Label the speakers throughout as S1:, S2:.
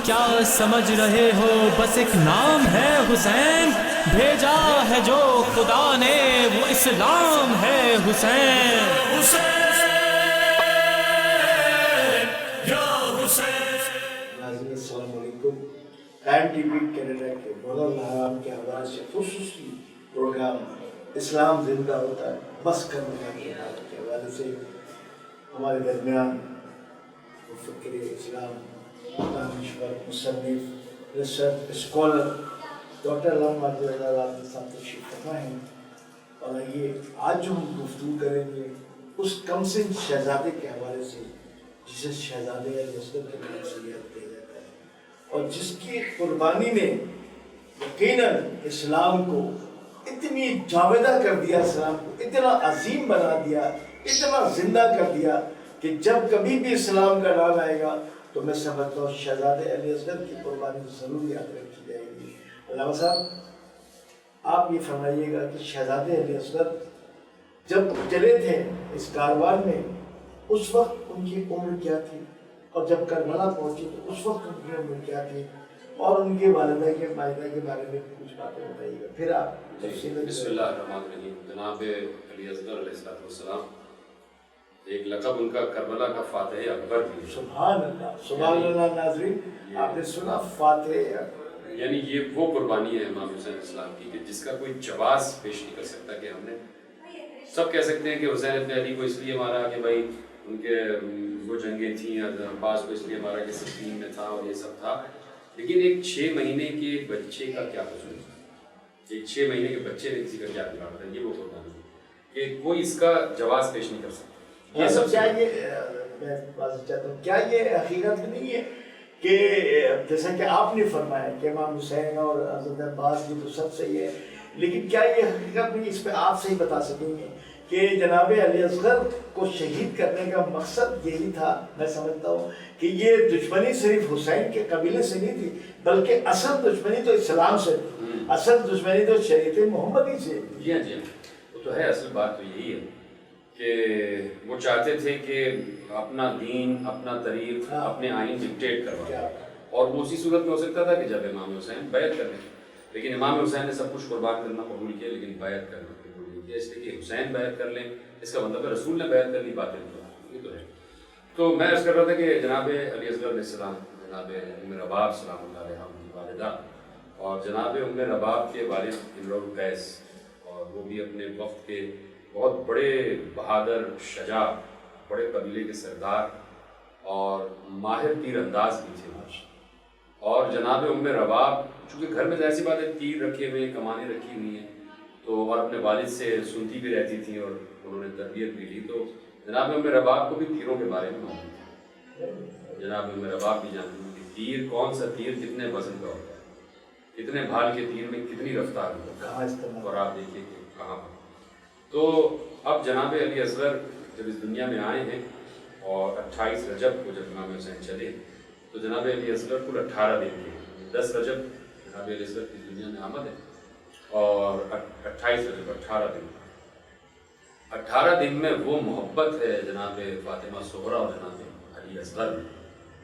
S1: کیا سمجھ رہے ہو؟ بس ایک نام ہے حسین، بھیجا ہے جو خدا نے وہ اسلام ہے حسین۔
S2: ناظرین السلام علیکم۔ ٹائم ٹی وی کینیڈا کے مولانا حرام کے حوالے سے خصوصی پروگرام اسلام زندہ ہوتا ہے بس کرنے کے حوالے سے ہمارے درمیان مفکر اسلام، دانشور، مصنف، ریسرچ اسکالر ڈاکٹر علامہ صاحب تشریف فرما ہیں، اور یہ آج جو ہم گفتگو کریں گے اس کمسن شہزادے کے حوالے سے جسے شہزادے اصغر کے نام سے یاد کیا جاتا ہے، اور جس کی قربانی نے یقیناً اسلام کو اتنی جاویدہ کر دیا، اسلام کو اتنا عظیم بنا دیا، اتنا زندہ کر دیا کہ جب کبھی بھی اسلام کا نام آئے گا تو میں سمجھتا ہوں شہزادے علی اصغر کی قربانی ضرور یاد رکھی جائے گی۔ علامہ صاحب آپ یہ فرمائیے گا کہ شہزادے علی اصغر جب چلے تھے اس کاروان میں اس وقت ان کی عمر کیا تھی، اور جب کربلا پہنچی تو اس وقت ان کی عمر کیا تھی، اور ان کے والدہ کے ماجدہ کے بارے میں کچھ باتیں بتائیے گا، پھر آپ
S3: بسم اللہ الرحمن الرحیم۔ جناب علی اصغر علیہ السلام ایک لقب ان کا کربلا کا فاتح اکبر بھی،
S2: سبحان اللہ سبحان اللہ۔ ناظرین آپ نے سنا فاتح اکبر،
S3: یعنی یہ وہ قربانی ہے امام حسین علیہ السلام کی کہ جس کا کوئی جواز پیش نہیں کر سکتا کہ ہم نے سب کہہ سکتے ہیں کہ حسین ابن علی کو اس لیے مارا کہ بھائی ان کے وہ جنگیں تھیں، عباس کو اس لیے مارا کہ صفین میں تھا اور یہ سب تھا، لیکن ایک 6 مہینے کے بچے کا کیا قصور ہے؟ ایک 6 مہینے کے بچے نے کسی کا کیا بگاڑا تھا؟ یہ وہ قربانی ہے کہ کوئی اس کا جواز پیش نہیں کر سکتا۔ یہ سب
S2: کیا یہ میں واضح چاہتا ہوں، کیا یہ حقیقت نہیں ہے کہ جیسا کہ آپ نے فرمایا کہ امام حسین اور حضرت عباس یہ تو سب صحیح ہے، لیکن کیا یہ حقیقت نہیں، اس پہ آپ صحیح بتا سکیں گے کہ جناب علی اصغر کو شہید کرنے کا مقصد یہی تھا؟ میں سمجھتا ہوں کہ یہ دشمنی صرف حسین کے قبیلے سے نہیں تھی، بلکہ اصل دشمنی تو اسلام سے تھی، اصل دشمنی تو شریعت محمدی سے تھی۔
S3: جی ہاں جی ہاں، وہ تو ہے، اصل بات تو یہی ہے کہ وہ چاہتے تھے کہ اپنا دین، اپنا طریق، اپنے آئین ڈکٹیٹ کروا، اور وہ اسی صورت میں ہو سکتا تھا کہ جب امام حسین بیعت کر لیں، لیکن امام حسین نے سب کچھ قربان کرنا قبول کیا لیکن بیعت کرنا قبول نہیں کیا، اس لیے کہ حسین بیعت کر لیں اس کا مطلب ہے رسول نے بیعت کر لی، باطل تو یہ تو ہے۔ تو میں عرض کر رہا تھا کہ جناب علی اصغر علیہ السلام، جناب ام رباب سلام اللہ علیہ ان کی والدہ، اور جناب ام رباب کے والد امرؤ القیس، اور وہ بھی اپنے وقت کے بہت بڑے بہادر، شجاع، بڑے قبیلے کے سردار اور ماہر تیر انداز بھی تھے۔ اور جناب ام رباب چونکہ گھر میں ظاہر سی بات ہے تیر رکھے ہوئے ہیں، کمانیں رکھی ہوئی ہیں، تو اور اپنے والد سے سنتی بھی رہتی تھیں اور انہوں نے تربیت بھی لی، تو جناب ام رباب کو بھی تیروں کے بارے میں معلوم تھا۔ جناب ام رباب بھی جانتی ہیں کہ تیر کون سا تیر کتنے وزن کا ہوتا ہے، کتنے بھال کے تیر میں کتنی رفتار ہوتا ہے، اور آپ دیکھیے کہ کہاں پر۔ تو اب جناب علی اصغر جب اس دنیا میں آئے ہیں اور 28 رجب کو جب امام حسین چلے تو جناب علی اصغر کل 18 دن کے، 10 رجب جناب علی اصغر کی دنیا میں آمد ہے اور 28 رجب 18 دن میں وہ محبت ہے جناب فاطمہ صغریٰ اور جناب علی اصغر میں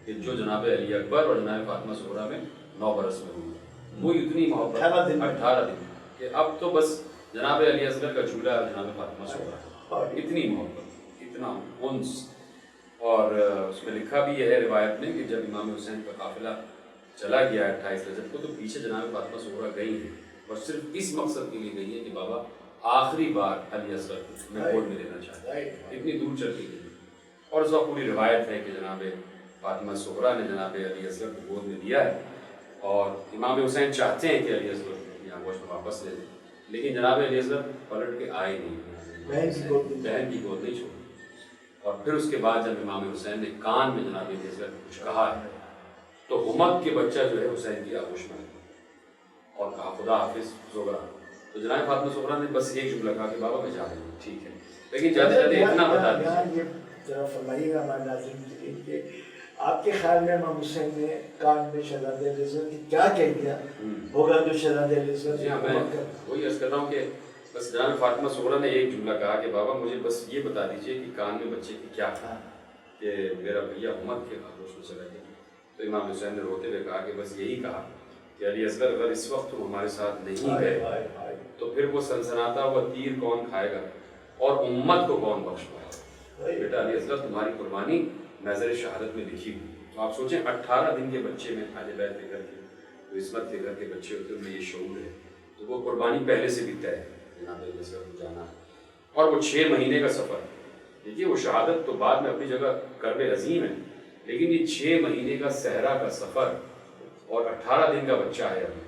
S3: کہ جو جناب علی اکبر اور جناب فاطمہ صغریٰ میں 9 برس میں ہوئی، وہ اتنی محبت 18 دن کہ اب تو بس جناب علی اصغر کا جھولا جناب فاطمہ صغریٰ، اتنی محبت، اتنا انس۔ اور اس میں لکھا بھی ہے روایت میں کہ جب امام حسین کا قافلہ چلا گیا 28 رجب کو تو پیچھے جناب فاطمہ صغریٰ گئی ہیں، اور صرف اس مقصد کے لیے گئی ہیں کہ بابا آخری بار علی اصغر کو میں گود میں لینا چاہتا ہوں، اتنی دور چل کے گئی۔ اور اس وقت پوری روایت ہے کہ جناب فاطمہ صغریٰ نے جناب علی اصغر کو گود میں لیا ہے، اور امام حسین چاہتے ہیں کہ علی اصغر یہاں گوشت واپس لے لیں، لیکن جناب علی اصغر پلٹ کے آئے نہیں، بہن کی گود نہیں چھوڑی۔ اور پھر اس کے بعد جب امام حسین نے کان میں جناب علی اصغر کو کچھ کہا ہے تو ہمت کے بچہ جو ہے حسین کی آغوش میں اور کہا خدا حافظ زغرا، تو جناب فاطمہ صغریٰ نے بس ایک جملہ کہا کہ بابا میں جا رہی ہوں، ٹھیک ہے، لیکن جاتے جاتے اتنا بتا دیجیے۔
S2: یہ ذرا فرمائیے گا ہمارے ناظرین کے لیے کہ آپ کے خیال میں امام حسین نے کان میں شہزادے علی اصغر کی کیا کہہ دیا ہوگا جو شہزادے علی اصغر؟
S3: جی ہاں، میں وہی عرض کر رہا ہوں کہ بس جناب فاطمہ صغریٰ نے ایک جملہ کہا کہ بابا مجھے بس یہ بتا دیجیے کہ کان میں بچے کی کیا تھا کہ میرا بھیا امت کے آغوش میں چلا گیا، تو امام حسین نے روتے ہوئے کہا کہ بس یہی کہا کہ علی اصغر اگر اس وقت تم ہمارے ساتھ نہیں گئے تو پھر وہ سنسناتا ہوا تیر کون کھائے گا اور امت کو کون بخش پائے گا. بیٹا علی اصغر تمہاری قربانی نظر شہادت میں لکھی ہوئی. تو آپ سوچیں 18 دن کے بچے میں اہل بیت کے گھر کے جو عصمت کے گھر کے بچے ہوتے ہیں ان میں یہ شعور ہے. تو وہ قربانی پہلے سے بھی طے ہے جناب علی اصغر کو جانا ہے. اور وہ 6 مہینے کا سفر ہے. دیکھیے وہ شہادت تو بعد میں اپنی جگہ کرب عظیم ہے, لیکن یہ 6 مہینے کا صحرا کا سفر اور 18 دن کا بچہ ہے. ابھی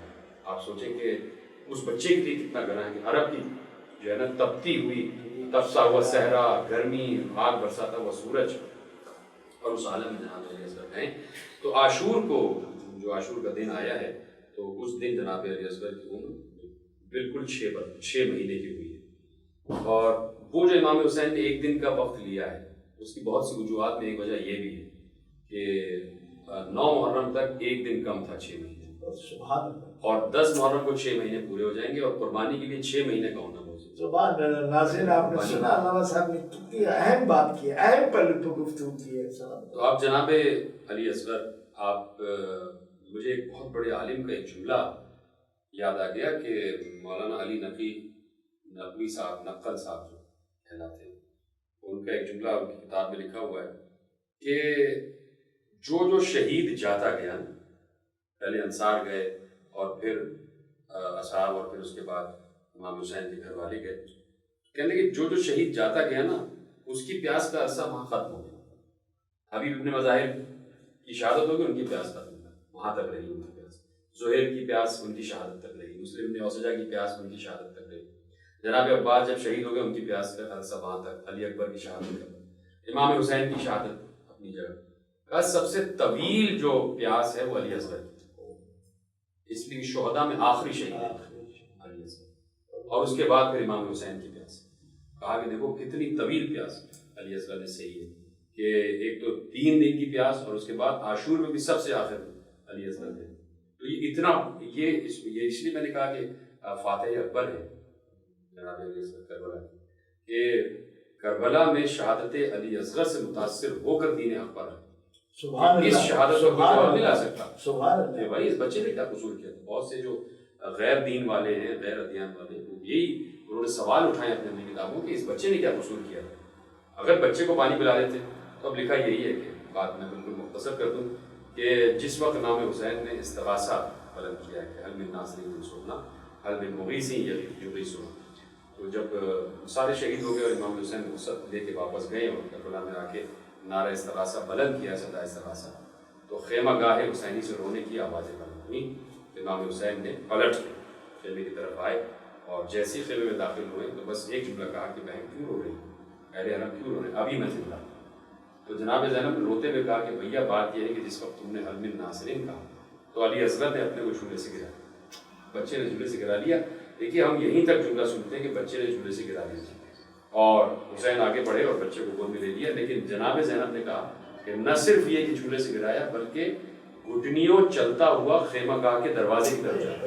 S3: آپ سوچیں کہ اس بچے کے لیے کتنا گناہ ہے کہ عرب کی جو ہے نا تپتی ہوئی تپسا ہوا صحرا, گرمی, آگ برساتا ہوا سورج, اور اس عالم میں جناب علی اصغر ہیں. تو عاشور کو جو عاشور کا دن آیا ہے تو اس دن جناب علی اصغر کی عمر بالکل 6 مہینے کی ہوئی ہے. اور وہ جو امام حسین نے 1 دن کا وقت لیا ہے اس کی بہت سی وجوہات میں ایک وجہ یہ بھی ہے کہ 9 محرم تک 1 دن کم تھا 6 مہینے, اور 10 محرم کو 6 مہینے پورے ہو جائیں گے, اور قربانی کے لیے 6 مہینے کا ہونا بہت
S2: زبان میں. ناظرین آپ نے سنا علامہ صاحب نے کتنی اہم بات کی ہے, اہم پہلو پہ گفتگو کی ہے.
S3: تو آپ جناب علی اصغر, آپ مجھے ایک بہت بڑے عالم کا ایک جملہ یاد آ گیا کہ مولانا علی نقوی صاحب, نقل صاحب جو کہلاتے ہیں, ان کا ایک جملہ ان کی کتاب میں لکھا ہوا ہے کہ جو شہید جاتا گیا, پہلے انصار گئے اور پھر اصحاب اور پھر اس کے بعد امام حسین کے گھر والے گئے, کہنے کہ جو شہید جاتا گیا نا اس کی پیاس کا عرصہ وہاں ختم ہو گیا. حبیب ابن مظاہر کی شہادت ہوگی, ان کی پیاس ختم ہو گئی, وہاں تک رہی ان کی پیاس. زہیر کی پیاس ان کی شہادت تک رہی, مسلم ابن اوسجہ کی پیاس ان کی شہادت تک رہی. جناب عباس جب شہید ہو گئے ان کی پیاس کا عرصہ وہاں تک, علی اکبر کی شہادت تک, امام حسین کی شہادت اپنی جگہ. بس سب سے طویل جو پیاس ہے وہ علی اصغر کی, اس لیے شہداء میں آخری شہید ہے علی اصغر, اور اس کے بعد پھر امام حسین کی پیاس. کہا کہ دیکھو کتنی طویل پیاس علی اصغر نے صحیح ہے کہ ایک تو 3 دن کی پیاس, اور اس کے بعد عاشور میں بھی سب سے آخر علی اصغر نے. تو یہ اتنا یہ اس لیے میں نے کہا کہ فاتح اکبر ہے جناب علی اصغر کربلا, کہ کربلا میں شہادت علی اصغر سے متاثر ہو کر دین حق پر ہے. اس شہادت کو کوئی اور نہیں لا سکتا کہ بھائی اس بچے نے کیا قصور کیا. بہت سے جو غیر دین والے ہیں, غیر ادیان والے, یہی انہوں نے سوال اٹھائے اپنے اپنی کتابوں کہ اس بچے نے کیا قصور کیا. اگر بچے کو پانی پلا دیتے تو اب لکھا یہی ہے کہ بات میں بالکل مختصر کر دوں کہ جس وقت امام حسین نے استغاثہ بلند کیا ہے کہ حل من ناصرین ینصرنا حل من مغیثین یغیثنا, تو جب سارے شہید ہو گئے اور امام حسین وسعت لے کے واپس گئے اور کربلا میں آ کے نعرہ استغاثہ بلند کیا, صدا استغاثہ, تو خیمہ گاہ حسینی سے رونے کی آوازیں بلند ہوئیں. امام حسین نے پلٹ کے خیمے کی طرف آئے, اور جیسے خیمے میں داخل ہوئے تو بس ایک جملہ کہا کہ بہن کیوں رو رہی, اہل حرم کیوں رو رہے, ابھی میں زندہ. تو جناب زینب نے روتے ہوئے کہا کہ بھیا بات یہ ہے کہ جس وقت تم نے حل من ناصرین کہا تو علی اصغر نے اپنے کو جھولے سے گرا, بچے نے جھولے سے گرا لیا. دیکھیے ہم یہیں تک جملہ سنتے ہیں کہ بچے نے جھولے سے گرا لیا, اور حسین آگے بڑھے اور بچے کو گود میں لے لیا. لیکن جناب زینب نے کہا کہ نہ صرف یہ کہ جھولے سے گرایا بلکہ گھٹنیوں چلتا ہوا خیمہ گاہ کے دروازے کی طرف جاتا,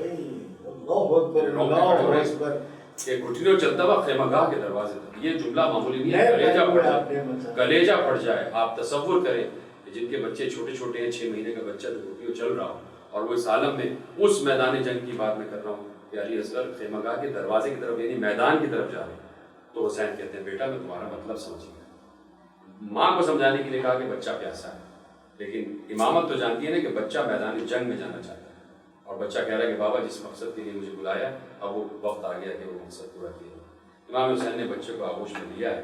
S3: کہ گھٹنیوں چلتا ہوا خیمہ گاہ کے دروازے تک. یہ جملہ معمولی نہیں ہے, کلیجہ پھٹ جائے. آپ تصور کریں کہ جن کے بچے چھوٹے چھوٹے ہیں, 6 مہینے کا بچہ جو گھٹنیوں چل رہا ہو, اور وہ اس عالم میں اس میدان جنگ کی بات میں کر رہا ہوں کہ علی اصغر خیمہ گاہ کے دروازے کی طرف یعنی میدان کی طرف جا رہے ہیں. تو حسین کہتے ہیں بیٹا میں تمہارا مطلب سمجھ گیا. ماں کو سمجھانے کے لیے کہا کہ بچہ پیاسا ہے, لیکن امامت تو جانتی ہے نا کہ بچہ میدان جنگ میں جانا چاہتا ہے, اور بچہ کہہ رہا ہے کہ بابا جس مقصد کے لیے مجھے بلایا اب وہ وقت آ گیا کہ وہ مقصد پورا کیا. امام حسین نے بچے کو آغوش میں لیا ہے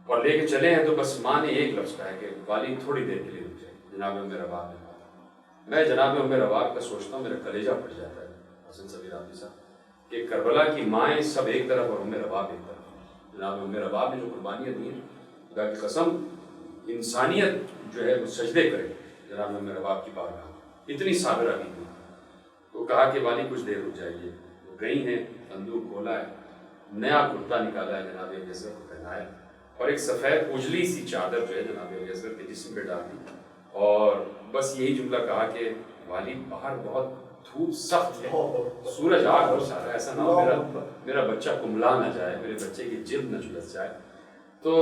S3: اور لے کے چلے ہیں, تو بس ماں نے ایک لفظ کہا ہے کہ والد تھوڑی دیر کے لیے رک جائے. جناب ام رباب نے کہا, میں جناب ام رباب کا سوچتا ہوں میرا کلیجہ پھٹ جاتا ہے حسن صبیر رابطی صاحب, کہ کربلا کی مائیں سب ایک طرف اور ام رباب ایک طرف. جناب ام رباب نے جو قربانیاں دی ہیں, خدا کی قسم انسانیت جو ہے وہ سجدے کرے جناب ام رباب کی بارگاہ, اتنی صابرہ کی تھی. تو کہا کہ والی کچھ دیر رک جائیے. وہ گئی ہیں, تندور کھولا ہے, نیا کرتا نکالا ہے, جناب علی اصغر کو پہنایا, اور ایک سفید اجلی سی چادر جو ہے جناب علی اصغر کے جسم پہ ڈال دی, اور بس یہی جملہ کہا کہ والی باہر بہت دھوپ سخت ہے, سورج آگ برسا رہا ہے, ایسا نہ ہو میرا بچہ کملا نہ جائے, میرے بچے کی جلد نہ جھلس جائے. تو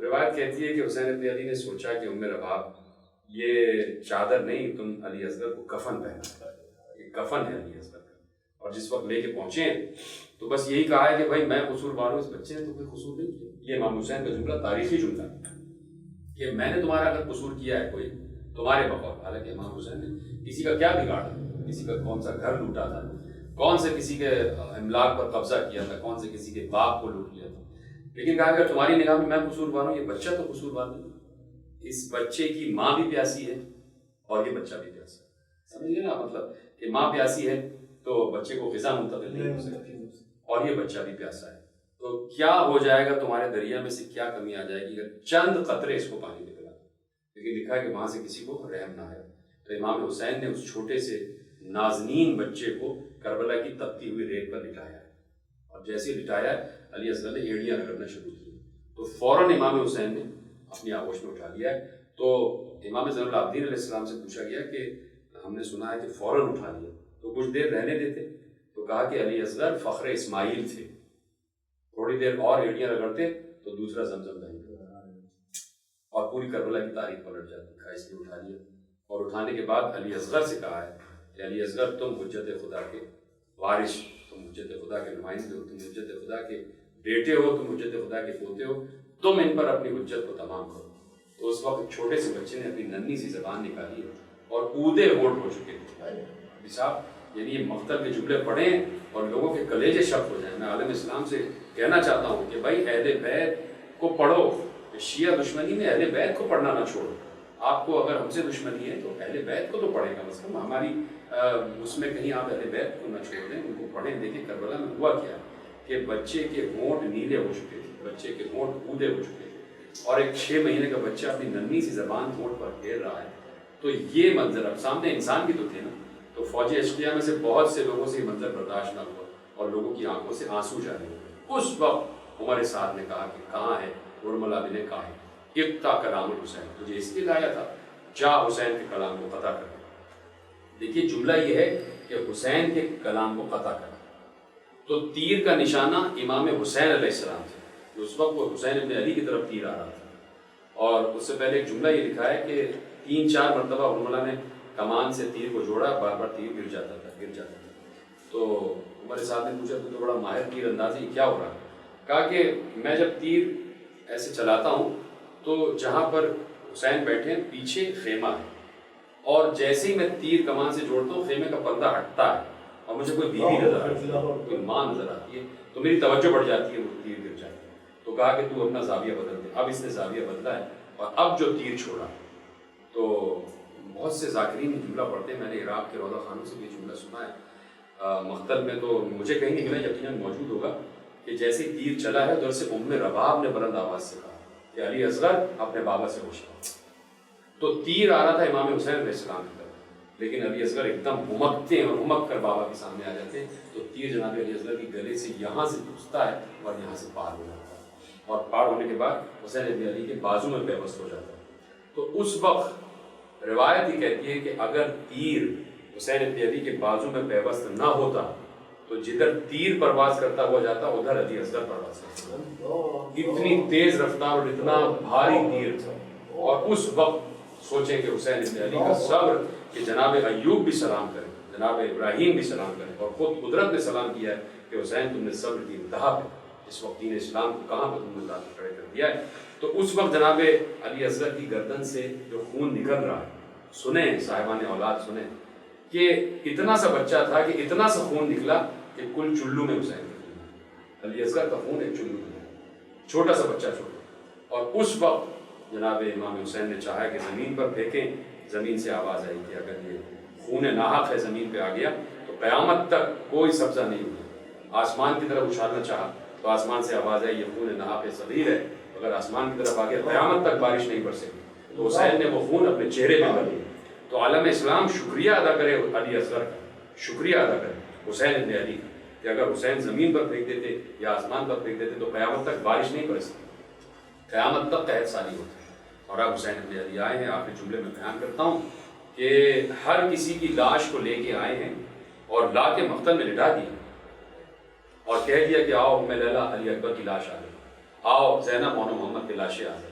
S3: روایت کہتی ہے کہ حسین ابن علی نے سوچا کہ ام رباب یہ چادر نہیں، تم علی اصغر کو کفن پہنا، یہ کفن ہے علی اصغر کا. اور جس وقت لے کے پہنچے ہیں تو بس یہی کہا ہے کہ بھائی میں قصوروار ہوں، اس بچے نے تو کوئی قصور نہیں کیا. یہ امام حسین کا جملہ تاریخی جملہ ہے کہ میں نے تمہارا اگر قصور کیا ہے کوئی تمہارے بقول. حالانکہ امام حسین نے کسی کا کیا بگاڑا، کسی کا کون سا گھر لوٹا تھا، کون سے کسی کے املاک پر قبضہ کیا تھا، کون سے کسی کے باغ کو لوٹ لیا تھا. لیکن کہا کہ تمہاری نگاہ میں قصوروار ہوں، یہ بچہ تو قصوروار نہیں. اس بچے کی ماں بھی پیاسی ہے اور یہ بچہ بھی پیاسا ہے. سمجھ گئے نا؟ مطلب کہ ماں پیاسی ہے تو بچے کو غذا منتقل نہیں ہو سکتی، اور یہ بچہ بھی پیاسا ہے. تو کیا ہو جائے گا تمہارے دریا میں سے، کیا کمی آ جائے گی اگر چند قطرے اس کو پانی میں پلا. لیکن لکھا ہے کہ وہاں سے کسی کو رحم نہ آئے. تو امام حسین نے اس چھوٹے سے نازنین بچے کو کربلا کی تپتی ہوئی ریت پر لٹایا ہے، اور جیسے لٹایا علی اصغر نے ایڑیاں رگڑنا شروع کی تو فوراً امام حسین نے اپنی آغوش میں اٹھا لیا ہے. تو امام زین العابدین علیہ السلام سے پوچھا گیا کہ ہم نے سنا ہے کہ فوراً اٹھا لیا، تو کچھ دیر رہنے دیتے. تو کہا کہ علی اصغر فخر اسماعیل تھے، تھوڑی دیر اور ایڑیاں رگڑتے تو دوسرا زمزم نہیں اور پوری کربلا کی تاریخ پلٹ جاتی. کہا اس لیے اٹھا لیا. اور اٹھانے کے بعد علی اصغر سے کہا ہے کہ علی اصغر تم حجت خدا کے وارث، تم حجت خدا کے نمائندے ہو، تم حجت خدا کے بیٹے ہو، تم حجت خدا کے پوتے ہو، تم ان پر اپنی حجت کو تمام کرو. تو اس وقت چھوٹے سے بچے نے اپنی ننھی سی زبان نکالی اور اودے ہونٹ ہو چکے تھے. صاحب یعنی یہ مقتل کے جملے پڑھیں اور لوگوں کے کلیجے شک ہو جائیں. میں عالم اسلام سے کہنا چاہتا ہوں کہ بھائی اہل بیت کو پڑھو، شیعہ دشمنی میں اہل بیت کو پڑھنا نہ چھوڑو. آپ کو اگر ہم سے دشمنی ہے تو اہل بیت کو تو پڑھے گا. مثلا ہماری اس میں کہیں آپ اہل بیت کو نہ چھوڑ دیں، ان کو پڑھیں. دیکھیں کربلا میں ہوا کیا کہ بچے کے ہونٹ نیلے ہو چکے تھے، بچے کے ہونٹ اودے ہو چکے تھے، اور ایک 6 مہینے کا بچہ اپنی ننھی سی زبان ہونٹ پر پھیر رہا ہے. تو یہ منظر اب سامنے انسان بھی تو تھے نا. تو فوجی اشقیاء میں سے بہت سے لوگوں سے یہ منظر برداشت نہ ہوا اور لوگوں کی آنکھوں سے آنسو جاری ہوئے. اس وقت عمر سعد نے کہا کہ کہاں ہے ارملا بن قاہر، اقطع کلام الحسین، تجھے اس لیے لایا تھا، جا حسین کے کلام کو قطع کر. دیکھیے جملہ یہ ہے کہ حسین کے کلام کو قطع کر. تو تیر کا نشانہ امام حسین علیہ السلام تھے. اس وقت وہ حسین ابن علی کی طرف تیر آ رہا تھا. اور اس سے پہلے ایک جملہ یہ لکھا ہے کہ 3-4 مرتبہ ارملا نے کمان سے تیر کو جوڑا، بار بار تیر گر جاتا تھا. تو عمر صاحب نے پوچھا تو بڑا ماہر تیر اندازی کیا ہو رہا ہے؟ کہا کہ میں جب تیر ایسے چلاتا ہوں تو جہاں پر حسین بیٹھے پیچھے خیمہ ہے، اور جیسے ہی میں تیر کمان سے جوڑتا ہوں خیمے کا پردہ ہٹتا ہے اور مجھے کوئی بیوی نظر آتی ہے، کوئی ماں نظر آتی ہے، تو میری توجہ بڑھ جاتی ہے، وہ تیر گر جاتی ہے. تو کہا کہ تو اپنا زاویہ بدل دے. اب اس نے زاویہ بدلا ہے اور اب جو تیر چھوڑا. تو بہت سے ذاکرین یہ جملہ پڑھتے ہیں. میں نے عراق کے روضہ خانوں سے بھی یہ جملہ سنا ہے. مقتل میں تو مجھے کہیں نہیں ملا، یقیناً موجود ہوگا، کہ جیسے تیر چلا ہے ادھر سے رباب نے بلند آواز سے کہا کہ علی اصغر اپنے بابا سے ہوش کر. تو تیر آ رہا تھا امام حسین علیہ السلام کی طرف، لیکن علی اصغر ایک دم ہمکتے ہیں اور ہمک کر بابا کے سامنے آ جاتے ہیں. تو تیر جناب علی اصغر کی گلے سے یہاں سے گھستا ہے اور یہاں سے پار ہو جاتا ہے، اور پار ہونے کے بعد حسین ابن علی کے بازو میں پیوست ہو جاتا ہے. تو اس وقت روایت ہی کہتی ہے کہ اگر تیر حسین ابن علی کے بازو میں پیوست نہ ہوتا تو جدھر تیر پرواز کرتا ہوا جاتا ادھر علی اصغر پرواز کرتا. اتنی تیز رفتار اور اتنا بھاری تیر تھا. اور اس وقت سوچیں کہ حسین ابن علی کا صبر، کہ جناب ایوب بھی سلام کرے، جناب ابراہیم بھی سلام کرے، اور خود قدرت نے سلام کیا ہے کہ حسین تم نے صبر کی انتہا پہ اس وقت دین اسلام کو کہاں پر تم نے لا کے کھڑے کر دیا ہے. تو اس وقت جناب علی اصغر کی گردن سے جو خون نکل رہا ہے، سنیں صاحبان اولاد سنیں کہ اتنا سا بچہ تھا کہ اتنا سا خون نکلا کہ کل چلو میں حسین نکلا. علی اصغر کا خون ایک چلو میں، چھوٹا سا بچہ چھوٹا. اور اس وقت جناب امام حسین نے چاہا کہ زمین پر پھینکیں. زمین سے آواز آئی کہ اگر یہ خون ناحق ہے زمین پہ آ گیا تو قیامت تک کوئی سبزہ نہیں ہوگا. آسمان کی طرف اچھالنا چاہا تو آسمان سے آواز آئی یہ خون ناحق صغیر ہے، اگر آسمان کی طرف آ گیا قیامت تک بارش نہیں برسے گی. تو حسین نے وہ خون اپنے چہرے پہ بھر لیا. تو عالم اسلام شکریہ ادا کرے علی اصغر کا، شکریہ ادا کرے حسین ابن علی کا، کہ اگر حسین زمین پر پھینک دیتے یا آسمان پر پھینک دیتے تو قیامت تک بارش نہیں برستی، قیامت تک قحط سالی ہوتی. اور اب حسین ابن علی آئے ہیں. آخری جملے میں بیان کرتا ہوں کہ ہر کسی کی لاش کو لے کے آئے ہیں اور لا کے مقتل میں لٹا دیا اور کہہ دیا کہ آؤ میں لیلا علی اکبر کی لاش آ گئی، آؤ زینب اور محمد کی لاشیں آ گئی.